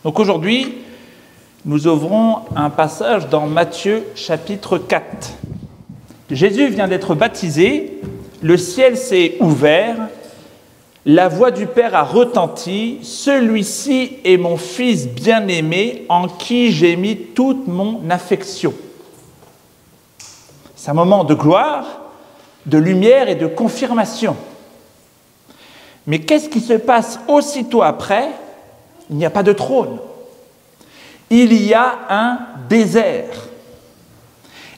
Donc aujourd'hui, nous ouvrons un passage dans Matthieu chapitre 4. Jésus vient d'être baptisé, le ciel s'est ouvert, la voix du Père a retenti, celui-ci est mon Fils bien-aimé en qui j'ai mis toute mon affection. C'est un moment de gloire, de lumière et de confirmation. Mais qu'est-ce qui se passe aussitôt après? Il n'y a pas de trône. Il y a un désert.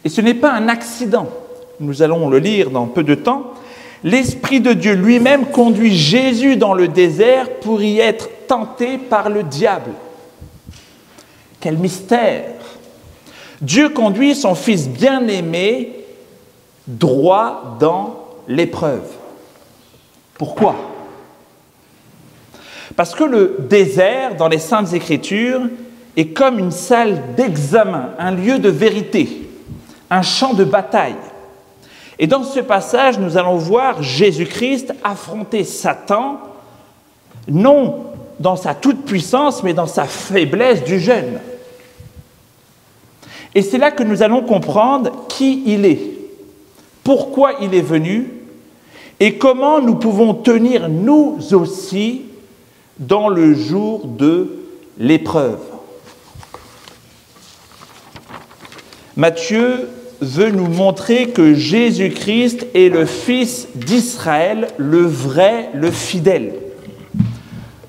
Et ce n'est pas un accident. Nous allons le lire dans peu de temps. L'Esprit de Dieu lui-même conduit Jésus dans le désert pour y être tenté par le diable. Quel mystère! Dieu conduit son Fils bien-aimé droit dans l'épreuve. Pourquoi? Parce que le désert, dans les Saintes Écritures, est comme une salle d'examen, un lieu de vérité, un champ de bataille. Et dans ce passage, nous allons voir Jésus-Christ affronter Satan, non dans sa toute-puissance, mais dans sa faiblesse du jeune. Et c'est là que nous allons comprendre qui il est, pourquoi il est venu, et comment nous pouvons tenir nous aussi dans le jour de l'épreuve. Matthieu veut nous montrer que Jésus-Christ est le Fils d'Israël, le vrai, le fidèle.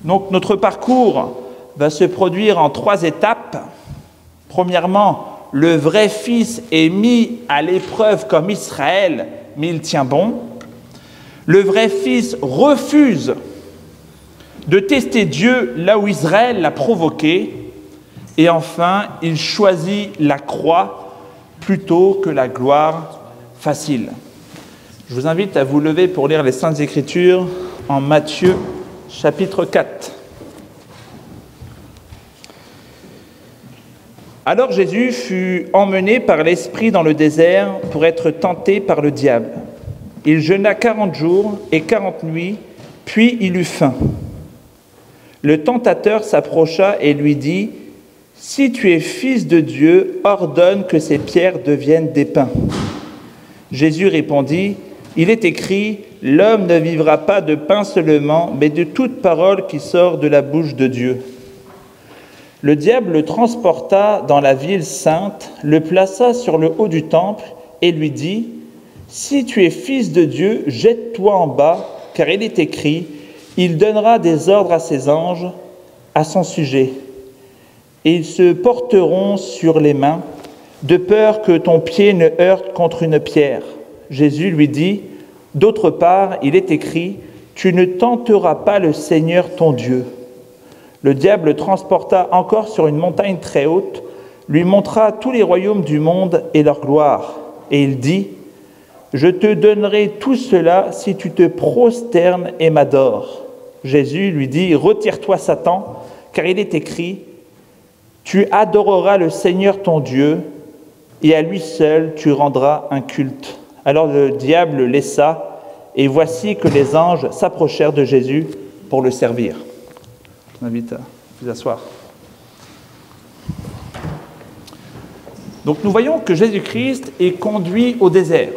Donc notre parcours va se produire en 3 étapes. Premièrement, le vrai Fils est mis à l'épreuve comme Israël, mais il tient bon. Le vrai Fils refuse de tester Dieu là où Israël l'a provoqué. Et enfin, il choisit la croix plutôt que la gloire facile. Je vous invite à vous lever pour lire les Saintes Écritures en Matthieu chapitre 4. Alors Jésus fut emmené par l'Esprit dans le désert pour être tenté par le diable. Il jeûna 40 jours et 40 nuits, puis il eut faim. Le tentateur s'approcha et lui dit: « Si tu es fils de Dieu, ordonne que ces pierres deviennent des pains. » Jésus répondit: « Il est écrit, l'homme ne vivra pas de pain seulement, mais de toute parole qui sort de la bouche de Dieu. » Le diable le transporta dans la ville sainte, le plaça sur le haut du temple et lui dit: « Si tu es fils de Dieu, jette-toi en bas, car il est écrit, il donnera des ordres à ses anges à son sujet. Et ils se porteront sur les mains, de peur que ton pied ne heurte contre une pierre. » Jésus lui dit: « D'autre part, il est écrit, tu ne tenteras pas le Seigneur ton Dieu. » Le diable le transporta encore sur une montagne très haute, lui montra tous les royaumes du monde et leur gloire. Et il dit: « Je te donnerai tout cela si tu te prosternes et m'adores. » Jésus lui dit: « Retire-toi, Satan, car il est écrit, tu adoreras le Seigneur ton Dieu, et à lui seul tu rendras un culte. » Alors le diable le laissa, et voici que les anges s'approchèrent de Jésus pour le servir. Je vous invite à vous asseoir. Donc nous voyons que Jésus-Christ est conduit au désert.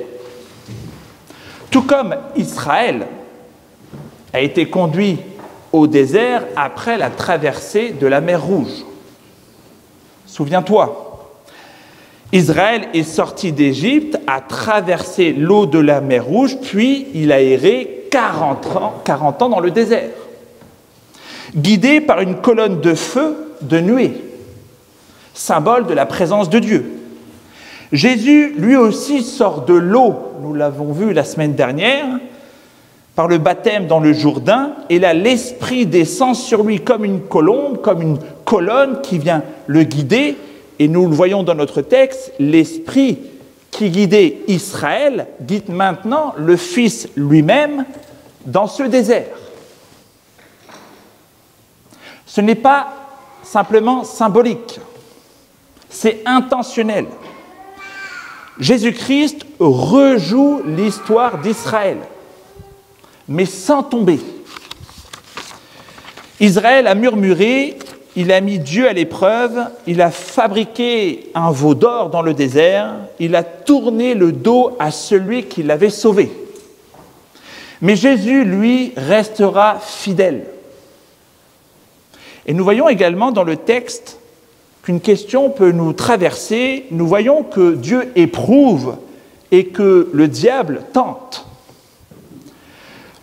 Tout comme Israël a été conduit au désert après la traversée de la mer Rouge. Souviens-toi, Israël est sorti d'Égypte, a traversé l'eau de la mer Rouge, puis il a erré 40 ans dans le désert, guidé par une colonne de feu, de nuée, symbole de la présence de Dieu. Jésus, lui aussi, sort de l'eau, nous l'avons vu la semaine dernière, par le baptême dans le Jourdain, et là, l'Esprit descend sur lui comme une colombe, comme une colonne qui vient le guider, et nous le voyons dans notre texte, l'Esprit qui guidait Israël guide maintenant le Fils lui-même dans ce désert. Ce n'est pas simplement symbolique, c'est intentionnel. Jésus-Christ rejoue l'histoire d'Israël, mais sans tomber. Israël a murmuré il a mis Dieu à l'épreuve, il a fabriqué un veau d'or dans le désert, il a tourné le dos à celui qui l'avait sauvé. Mais Jésus, lui, restera fidèle. Et nous voyons également dans le texte qu'une question peut nous traverser. Nous voyons que Dieu éprouve et que le diable tente.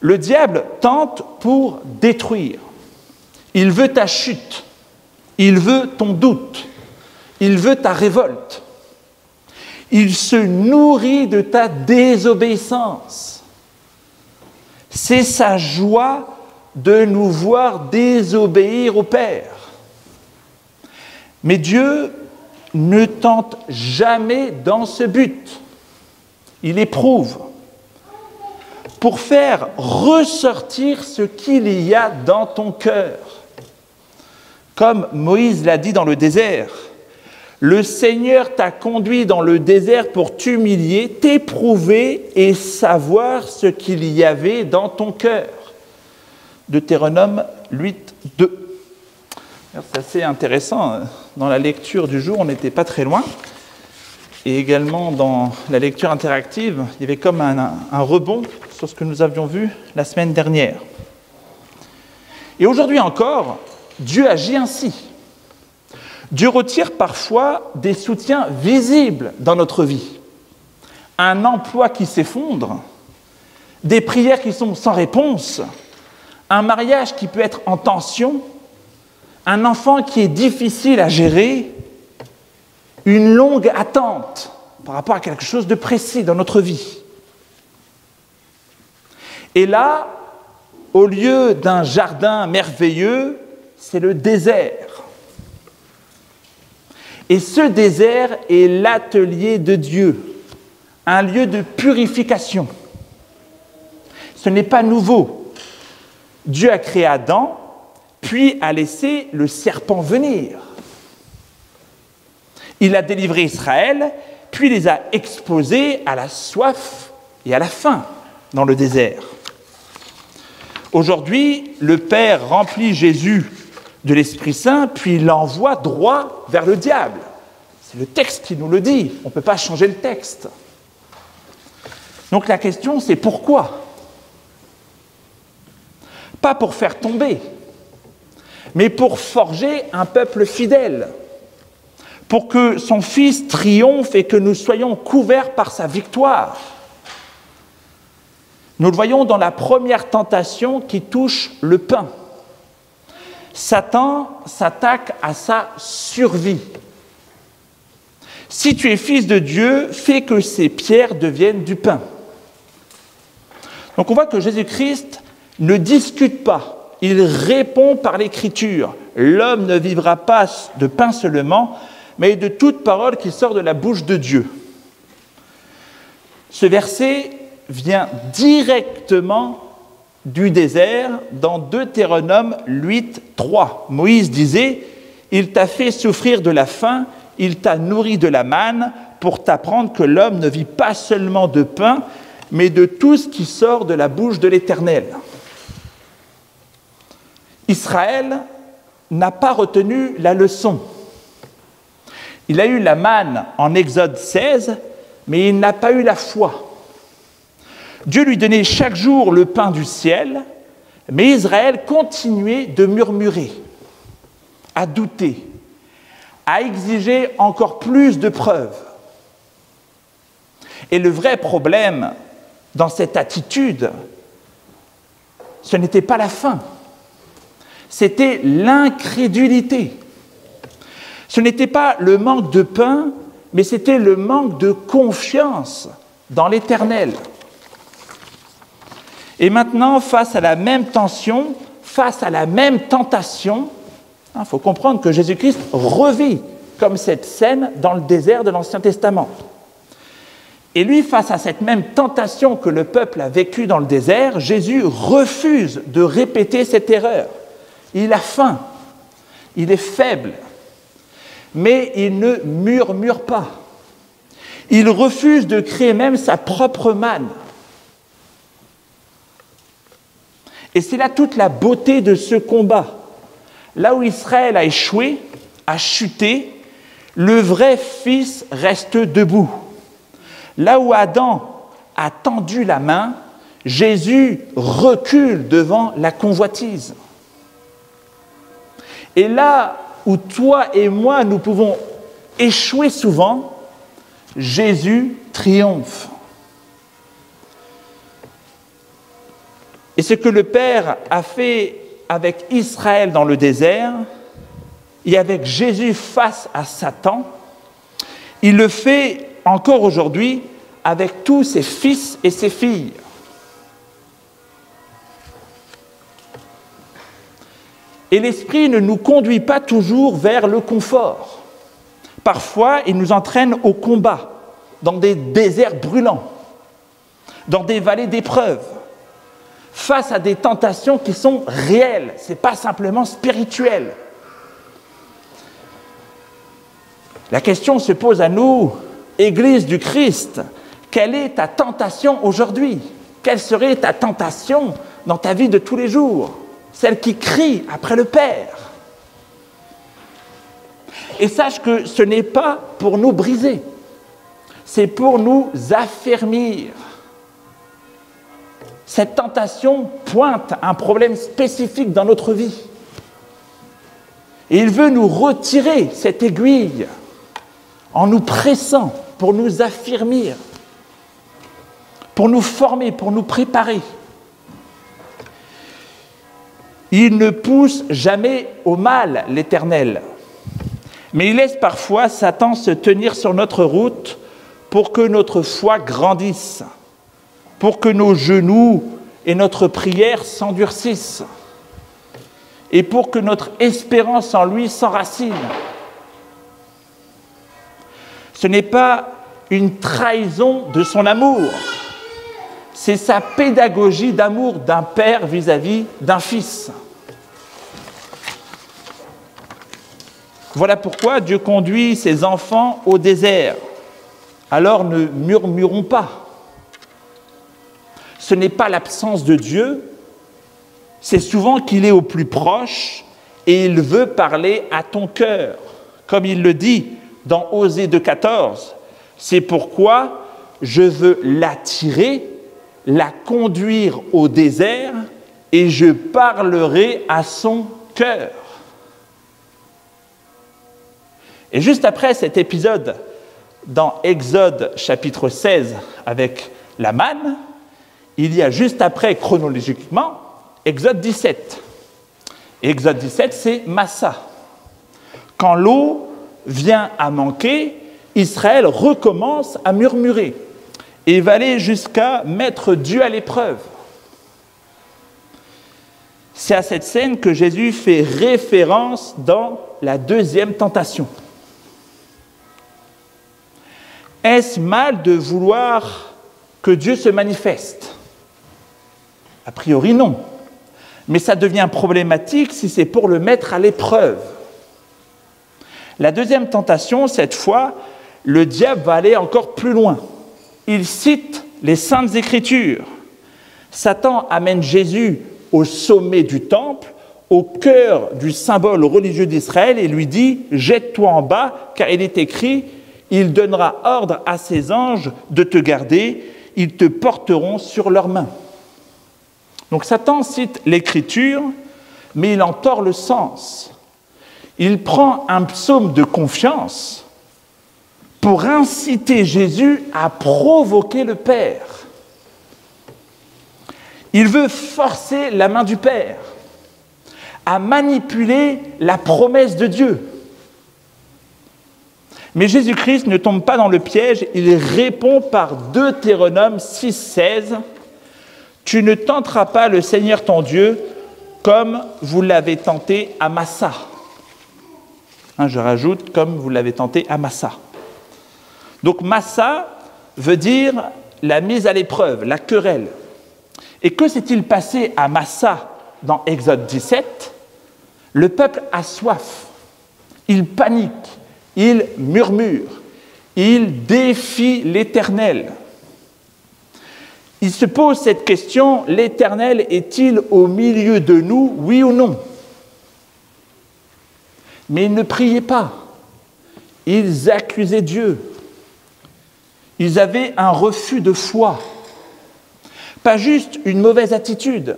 Le diable tente pour détruire. Il veut ta chute. Il veut ton doute. Il veut ta révolte. Il se nourrit de ta désobéissance. C'est sa joie de nous voir désobéir au Père. Mais Dieu ne tente jamais dans ce but. Il éprouve pour faire ressortir ce qu'il y a dans ton cœur. Comme Moïse l'a dit dans le désert, le Seigneur t'a conduit dans le désert pour t'humilier, t'éprouver et savoir ce qu'il y avait dans ton cœur. Deutéronome 8, 2. C'est assez intéressant. Dans la lecture du jour, on n'était pas très loin. Et également dans la lecture interactive, il y avait comme un rebond sur ce que nous avions vu la semaine dernière. Et aujourd'hui encore, Dieu agit ainsi. Dieu retire parfois des soutiens visibles dans notre vie. Un emploi qui s'effondre, des prières qui sont sans réponse, un mariage qui peut être en tension, un enfant qui est difficile à gérer, une longue attente par rapport à quelque chose de précis dans notre vie. Et là, au lieu d'un jardin merveilleux, c'est le désert. Et ce désert est l'atelier de Dieu, un lieu de purification. Ce n'est pas nouveau. Dieu a créé Adam, puis a laissé le serpent venir. Il a délivré Israël, puis les a exposés à la soif et à la faim dans le désert. Aujourd'hui, le Père remplit Jésus de l'Esprit Saint, puis l'envoie droit vers le diable. C'est le texte qui nous le dit, on ne peut pas changer le texte. Donc la question, c'est pourquoi ? Pas pour faire tomber, mais pour forger un peuple fidèle, pour que son Fils triomphe et que nous soyons couverts par sa victoire. Nous le voyons dans la première tentation qui touche le pain. Satan s'attaque à sa survie. Si tu es fils de Dieu, fais que ces pierres deviennent du pain. Donc on voit que Jésus-Christ ne discute pas, il répond par l'Écriture. L'homme ne vivra pas de pain seulement, mais de toute parole qui sort de la bouche de Dieu. Ce verset vient directement du désert dans Deutéronome 8, 3. Moïse disait « Il t'a fait souffrir de la faim, il t'a nourri de la manne pour t'apprendre que l'homme ne vit pas seulement de pain, mais de tout ce qui sort de la bouche de l'Éternel. » Israël n'a pas retenu la leçon. Il a eu la manne en Exode 16, mais il n'a pas eu la foi. Dieu lui donnait chaque jour le pain du ciel, mais Israël continuait de murmurer, à douter, à exiger encore plus de preuves. Et le vrai problème dans cette attitude, ce n'était pas la faim, c'était l'incrédulité. Ce n'était pas le manque de pain, mais c'était le manque de confiance dans l'Éternel. Et maintenant, face à la même tension, face à la même tentation, il faut comprendre que Jésus-Christ revit comme cette scène dans le désert de l'Ancien Testament. Et lui, face à cette même tentation que le peuple a vécue dans le désert, Jésus refuse de répéter cette erreur. Il a faim, il est faible, mais il ne murmure pas. Il refuse de créer même sa propre manne. Et c'est là toute la beauté de ce combat. là où Israël a échoué, a chuté, le vrai Fils reste debout. Là où Adam a tendu la main, Jésus recule devant la convoitise. Et là où toi et moi, nous pouvons échouer souvent, Jésus triomphe. Et ce que le Père a fait avec Israël dans le désert, et avec Jésus face à Satan, il le fait encore aujourd'hui avec tous ses fils et ses filles. Et l'Esprit ne nous conduit pas toujours vers le confort. Parfois, il nous entraîne au combat, dans des déserts brûlants, dans des vallées d'épreuves, face à des tentations qui sont réelles, ce n'est pas simplement spirituel. La question se pose à nous, Église du Christ, quelle est ta tentation aujourd'hui? Quelle serait ta tentation dans ta vie de tous les jours? Celle qui crie après le Père. Et sache que ce n'est pas pour nous briser, c'est pour nous affermir. Cette tentation pointe un problème spécifique dans notre vie. Et il veut nous retirer cette aiguille en nous pressant pour nous affermir, pour nous former, pour nous préparer. Il ne pousse jamais au mal, l'Éternel, mais il laisse parfois Satan se tenir sur notre route pour que notre foi grandisse, pour que nos genoux et notre prière s'endurcissent, et pour que notre espérance en lui s'enracine. Ce n'est pas une trahison de son amour, c'est sa pédagogie d'amour d'un père vis-à-vis d'un fils. Voilà pourquoi Dieu conduit ses enfants au désert. Alors ne murmurons pas. Ce n'est pas l'absence de Dieu, c'est souvent qu'il est au plus proche et il veut parler à ton cœur. Comme il le dit dans Osée 2,14, c'est pourquoi je veux l'attirer, la conduire au désert et je parlerai à son cœur. Et juste après cet épisode dans Exode chapitre 16 avec la manne, il y a juste après, chronologiquement, Exode 17. Et Exode 17, c'est Massa. Quand l'eau vient à manquer, Israël recommence à murmurer et va aller jusqu'à mettre Dieu à l'épreuve. C'est à cette scène que Jésus fait référence dans la deuxième tentation. Est-ce mal de vouloir que Dieu se manifeste? A priori, non. Mais ça devient problématique si c'est pour le mettre à l'épreuve. La deuxième tentation, cette fois, le diable va aller encore plus loin. Il cite les Saintes Écritures. Satan amène Jésus au sommet du temple, au cœur du symbole religieux d'Israël, et lui dit « Jette-toi en bas, car il est écrit, il donnera ordre à ses anges de te garder, ils te porteront sur leurs mains. » Donc Satan cite l'Écriture, mais il en tord le sens. Il prend un psaume de confiance pour inciter Jésus à provoquer le Père. Il veut forcer la main du Père à manipuler la promesse de Dieu. Mais Jésus-Christ ne tombe pas dans le piège, il répond par Deutéronome 6,16 « Tu ne tenteras pas le Seigneur ton Dieu comme vous l'avez tenté à Massa. » Je rajoute « comme vous l'avez tenté à Massa. » Donc Massa veut dire la mise à l'épreuve, la querelle. Et que s'est-il passé à Massa dans Exode 17 ? Le peuple a soif, il panique, il murmure, il défie l'Éternel. Il se pose cette question, l'Éternel est-il au milieu de nous, oui ou non ? Mais ils ne priaient pas. Ils accusaient Dieu. Ils avaient un refus de foi. Pas juste une mauvaise attitude.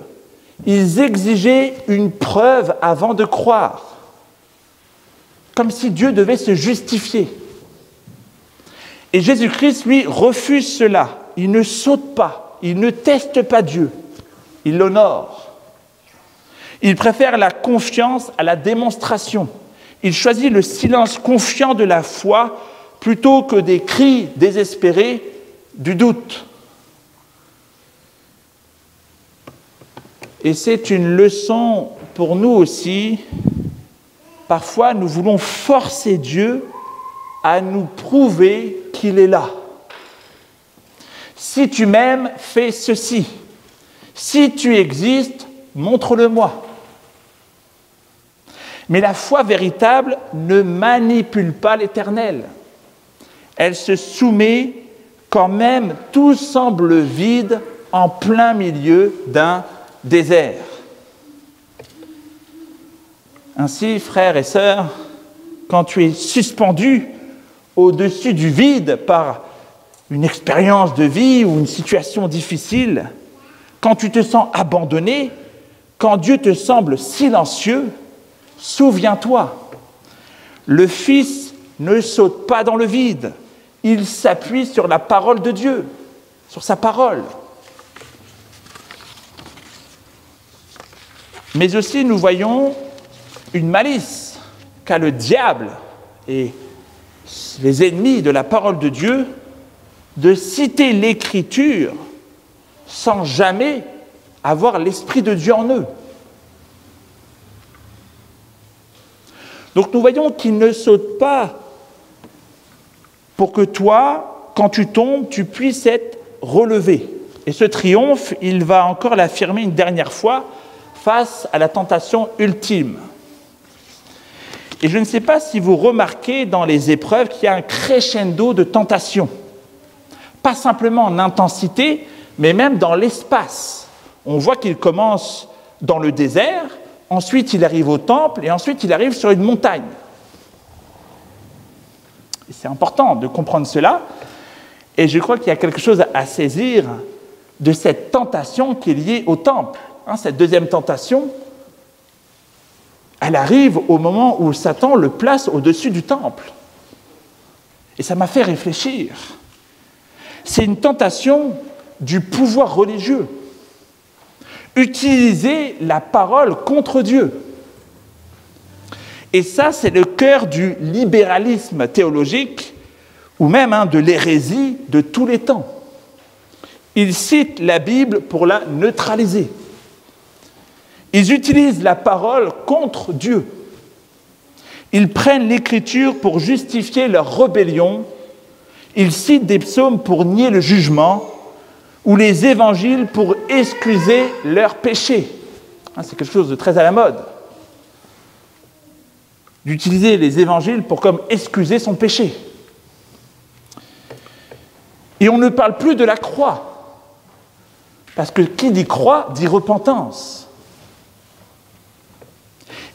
Ils exigeaient une preuve avant de croire. Comme si Dieu devait se justifier. Et Jésus-Christ, lui, refuse cela. Il ne saute pas. Il ne teste pas Dieu. Il l'honore. Il préfère la confiance à la démonstration. Il choisit le silence confiant de la foi plutôt que des cris désespérés du doute. Et c'est une leçon pour nous aussi. Parfois, nous voulons forcer Dieu à nous prouver qu'il est là. Si tu m'aimes, fais ceci. Si tu existes, montre-le-moi. Mais la foi véritable ne manipule pas l'Éternel. Elle se soumet quand même tout semble vide en plein milieu d'un désert. Ainsi, frères et sœurs, quand tu es suspendu au-dessus du vide par une expérience de vie ou une situation difficile, quand tu te sens abandonné, quand Dieu te semble silencieux, souviens-toi, le Fils ne saute pas dans le vide, il s'appuie sur la parole de Dieu, sur sa parole. Mais aussi nous voyons une malice qu'a le diable et les ennemis de la parole de Dieu de citer l'Écriture sans jamais avoir l'Esprit de Dieu en eux. Donc nous voyons qu'il ne saute pas pour que toi, quand tu tombes, tu puisses être relevé. Et ce triomphe, il va encore l'affirmer une dernière fois face à la tentation ultime. Et je ne sais pas si vous remarquez dans les épreuves qu'il y a un crescendo de tentation. Pas simplement en intensité, mais même dans l'espace. On voit qu'il commence dans le désert, ensuite il arrive au temple, et ensuite il arrive sur une montagne. Et c'est important de comprendre cela, et je crois qu'il y a quelque chose à saisir de cette tentation qui est liée au temple. Cette deuxième tentation, elle arrive au moment où Satan le place au-dessus du temple. Et ça m'a fait réfléchir. C'est une tentation du pouvoir religieux. Utiliser la parole contre Dieu. Et ça, c'est le cœur du libéralisme théologique, ou même de l'hérésie de tous les temps. Ils citent la Bible pour la neutraliser. Ils utilisent la parole contre Dieu. Ils prennent l'Écriture pour justifier leur rébellion. Ils citent des psaumes pour nier le jugement ou les évangiles pour excuser leurs péchés. C'est quelque chose de très à la mode. D'utiliser les évangiles pour comme excuser son péché. Et on ne parle plus de la croix. Parce que qui dit croix dit repentance.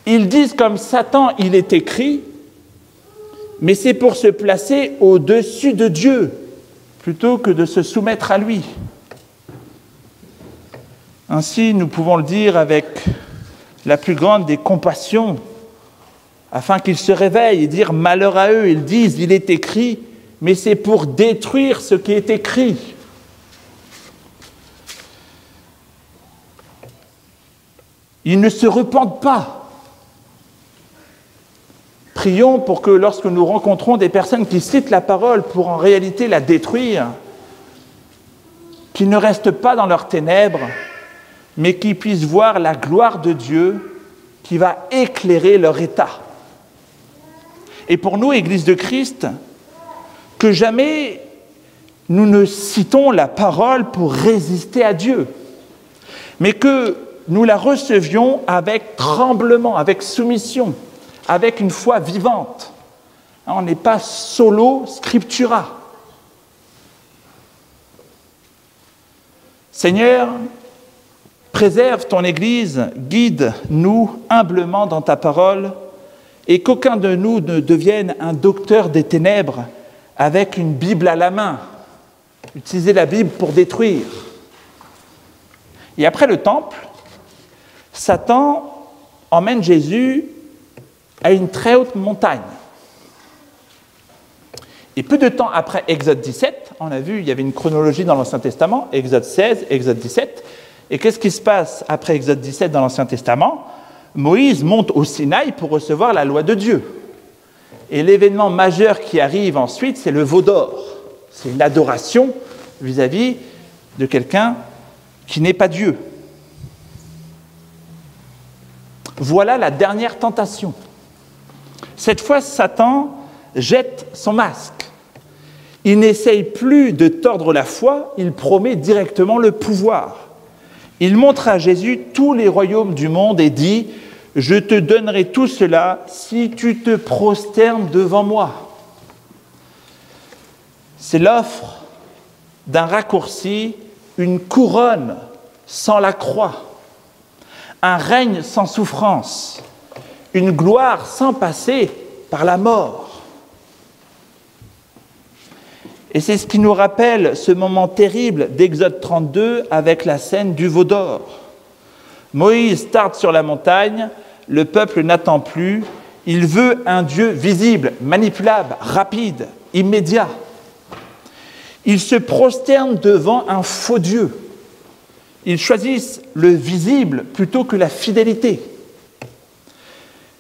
Ils disent comme Satan, il est écrit, mais c'est pour se placer au-dessus de Dieu, plutôt que de se soumettre à lui. Ainsi, nous pouvons le dire avec la plus grande des compassions, afin qu'ils se réveillent et dire malheur à eux. Ils disent, il est écrit, mais c'est pour détruire ce qui est écrit. Ils ne se repentent pas. Prions pour que lorsque nous rencontrons des personnes qui citent la parole pour en réalité la détruire, qu'ils ne restent pas dans leurs ténèbres, mais qu'ils puissent voir la gloire de Dieu qui va éclairer leur état. Et pour nous, Église de Christ, que jamais nous ne citons la parole pour résister à Dieu, mais que nous la recevions avec tremblement, avec soumission, avec une foi vivante. On n'est pas solo scriptura. Seigneur, préserve ton Église, guide-nous humblement dans ta parole et qu'aucun de nous ne devienne un docteur des ténèbres avec une Bible à la main, utiliser la Bible pour détruire. Et après le temple, Satan emmène Jésus à une très haute montagne. Et peu de temps après Exode 17, on a vu, il y avait une chronologie dans l'Ancien Testament, Exode 16, Exode 17. Et qu'est-ce qui se passe après Exode 17 dans l'Ancien Testament? Moïse monte au Sinaï pour recevoir la loi de Dieu. Et l'événement majeur qui arrive ensuite, c'est le veau d'or. C'est une adoration vis-à-vis de quelqu'un qui n'est pas Dieu. Voilà la dernière tentation. Cette fois, Satan jette son masque. Il n'essaye plus de tordre la foi, il promet directement le pouvoir. Il montre à Jésus tous les royaumes du monde et dit « Je te donnerai tout cela si tu te prosternes devant moi. » C'est l'offre d'un raccourci, une couronne sans la croix, un règne sans souffrance, une gloire sans passer par la mort. Et c'est ce qui nous rappelle ce moment terrible d'Exode 32 avec la scène du veau d'or. Moïse tarde sur la montagne, le peuple n'attend plus, il veut un Dieu visible, manipulable, rapide, immédiat. Ils se prosternent devant un faux Dieu. Ils choisissent le visible plutôt que la fidélité.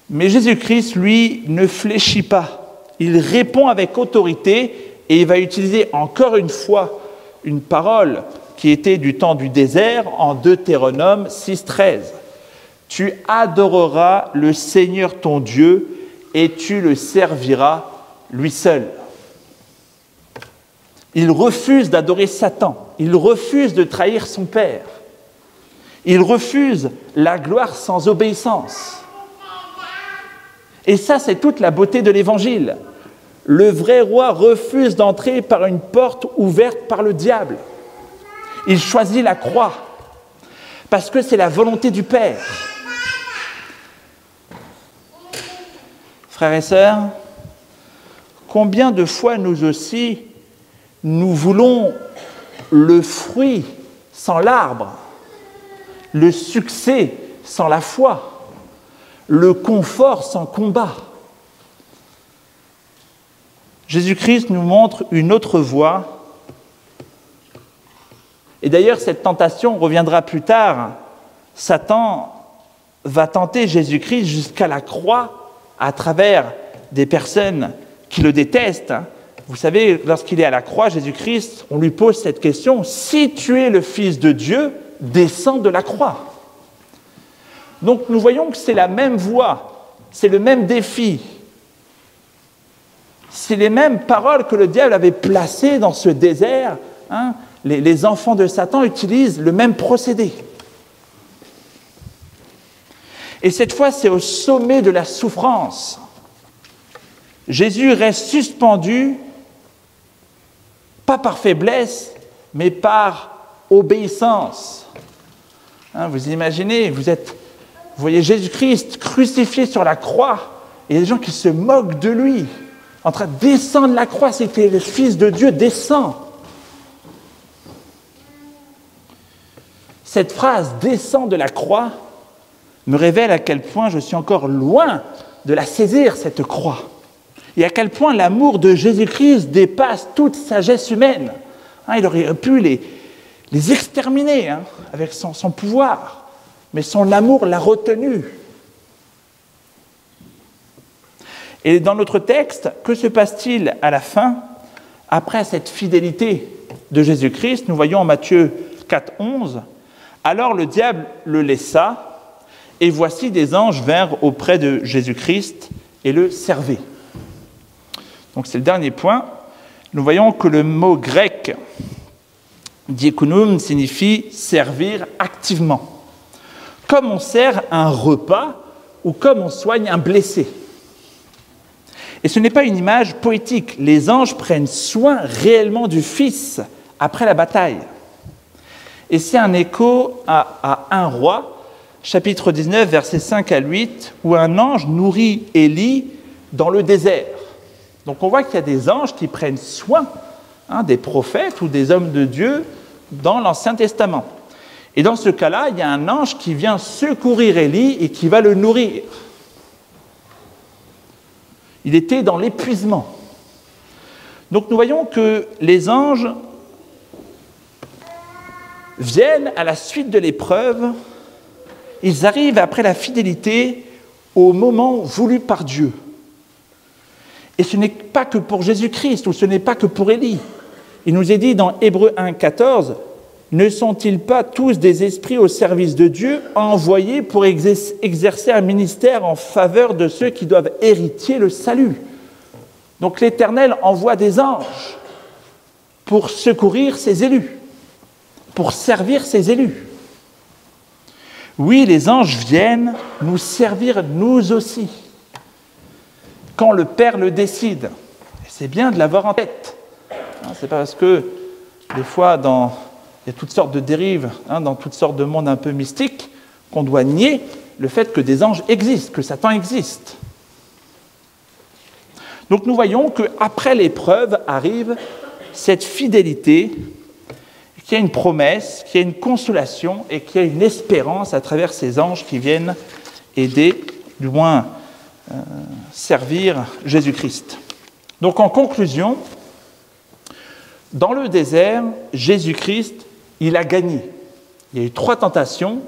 Mais Jésus-Christ, lui, ne fléchit pas. Il répond avec autorité et il va utiliser encore une fois une parole qui était du temps du désert en Deutéronome 6,13. « Tu adoreras le Seigneur ton Dieu et tu le serviras lui seul. » Il refuse d'adorer Satan, il refuse de trahir son Père, il refuse la gloire sans obéissance. Et ça, c'est toute la beauté de l'Évangile. Le vrai roi refuse d'entrer par une porte ouverte par le diable. Il choisit la croix, parce que c'est la volonté du Père. Frères et sœurs, combien de fois nous aussi, nous voulons le fruit sans l'arbre, le succès sans la foi, le confort sans combat. Jésus-Christ nous montre une autre voie. Et d'ailleurs, cette tentation reviendra plus tard. Satan va tenter Jésus-Christ jusqu'à la croix à travers des personnes qui le détestent. Vous savez, lorsqu'il est à la croix, Jésus-Christ, on lui pose cette question, « Si tu es le Fils de Dieu, descends de la croix. » Donc nous voyons que c'est la même voie, c'est le même défi. C'est les mêmes paroles que le diable avait placées dans ce désert. Les enfants de Satan utilisent le même procédé. Et cette fois, c'est au sommet de la souffrance. Jésus reste suspendu, pas par faiblesse, mais par obéissance. Vous imaginez, vous voyez Jésus-Christ crucifié sur la croix, et il y a des gens qui se moquent de lui, en train de descendre la croix, c'était le Fils de Dieu, descend. Cette phrase « descend de la croix » me révèle à quel point je suis encore loin de la saisir, cette croix. Et à quel point l'amour de Jésus-Christ dépasse toute sagesse humaine. Il aurait pu les exterminer avec son pouvoir, mais son amour l'a retenu. Et dans notre texte, que se passe-t-il à la fin, après cette fidélité de Jésus-Christ? Nous voyons en Matthieu 4,11, « Alors le diable le laissa, et voici des anges vinrent auprès de Jésus-Christ et le servaient. » Donc c'est le dernier point. Nous voyons que le mot grec « diakonoum » signifie « servir activement », comme on sert un repas ou comme on soigne un blessé. Et ce n'est pas une image poétique. Les anges prennent soin réellement du Fils après la bataille. Et c'est un écho à 1 Roi, chapitre 19, versets 5 à 8, où un ange nourrit Élie dans le désert. Donc on voit qu'il y a des anges qui prennent soin des prophètes ou des hommes de Dieu dans l'Ancien Testament. Et dans ce cas-là, il y a un ange qui vient secourir Élie et qui va le nourrir. Il était dans l'épuisement. Donc nous voyons que les anges viennent à la suite de l'épreuve, ils arrivent après la fidélité au moment voulu par Dieu. Et ce n'est pas que pour Jésus-Christ, ou ce n'est pas que pour Élie. Il nous est dit dans Hébreux 1, 14, « Ne sont-ils pas tous des esprits au service de Dieu, envoyés pour exercer un ministère en faveur de ceux qui doivent hériter le salut ?» Donc l'Éternel envoie des anges pour secourir ses élus, pour servir ses élus. Oui, les anges viennent nous servir nous aussi, quand le Père le décide. Et c'est bien de l'avoir en tête. C'est pas parce que, des fois, il y a toutes sortes de dérives, dans toutes sortes de mondes un peu mystiques, qu'on doit nier le fait que des anges existent, que Satan existe. Donc nous voyons qu'après l'épreuve arrive cette fidélité, qu'il y a une promesse, qu'il y a une consolation et qu'il y a une espérance à travers ces anges qui viennent aider, du moins servir Jésus-Christ. Donc en conclusion, dans le désert, Jésus-Christ, il a gagné. Il y a eu 3 tentations,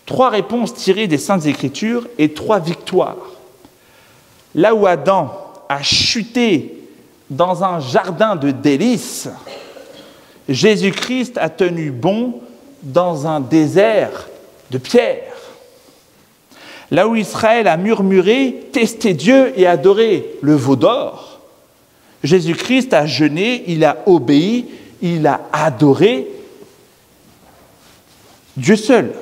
3 réponses tirées des Saintes Écritures et 3 victoires. Là où Adam a chuté dans un jardin de délices, Jésus-Christ a tenu bon dans un désert de pierre. Là où Israël a murmuré, testé Dieu et adoré le veau d'or, Jésus-Christ a jeûné, il a obéi, il a adoré Dieu seul.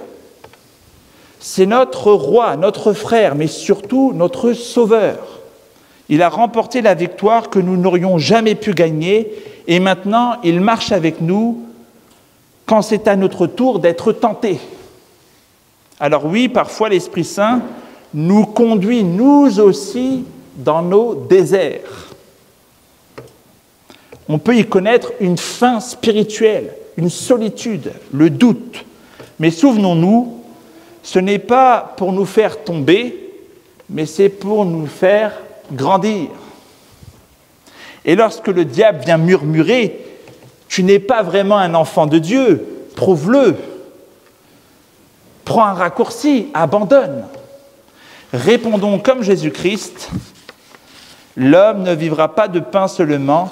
C'est notre roi, notre frère, mais surtout notre sauveur. Il a remporté la victoire que nous n'aurions jamais pu gagner et maintenant il marche avec nous quand c'est à notre tour d'être tentés. Alors oui, parfois l'Esprit Saint nous conduit nous aussi dans nos déserts. On peut y connaître une faim spirituelle, une solitude, le doute. Mais souvenons-nous, ce n'est pas pour nous faire tomber, mais c'est pour nous faire grandir. Et lorsque le diable vient murmurer, tu n'es pas vraiment un enfant de Dieu, prouve-le. Prends un raccourci, abandonne. Répondons comme Jésus-Christ, l'homme ne vivra pas de pain seulement,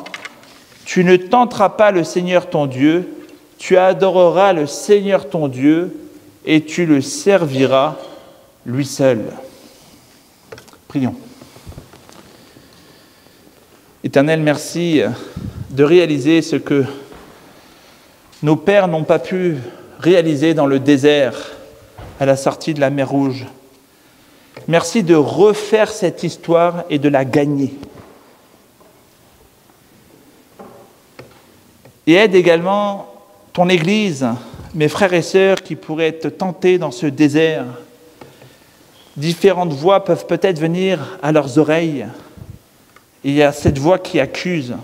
tu ne tenteras pas le Seigneur ton Dieu, tu adoreras le Seigneur ton Dieu et tu le serviras lui seul. Prions. Éternel, merci de réaliser ce que nos pères n'ont pas pu réaliser dans le désert à la sortie de la mer Rouge. Merci de refaire cette histoire et de la gagner. Et aide également ton Église, mes frères et sœurs qui pourraient être tentés dans ce désert. Différentes voix peuvent peut-être venir à leurs oreilles. Il y a cette voix qui accuse.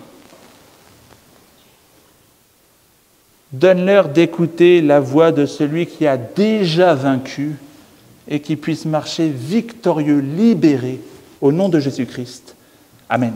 Donne-leur d'écouter la voix de celui qui a déjà vaincu et qui puisse marcher victorieux, libéré, au nom de Jésus-Christ. Amen.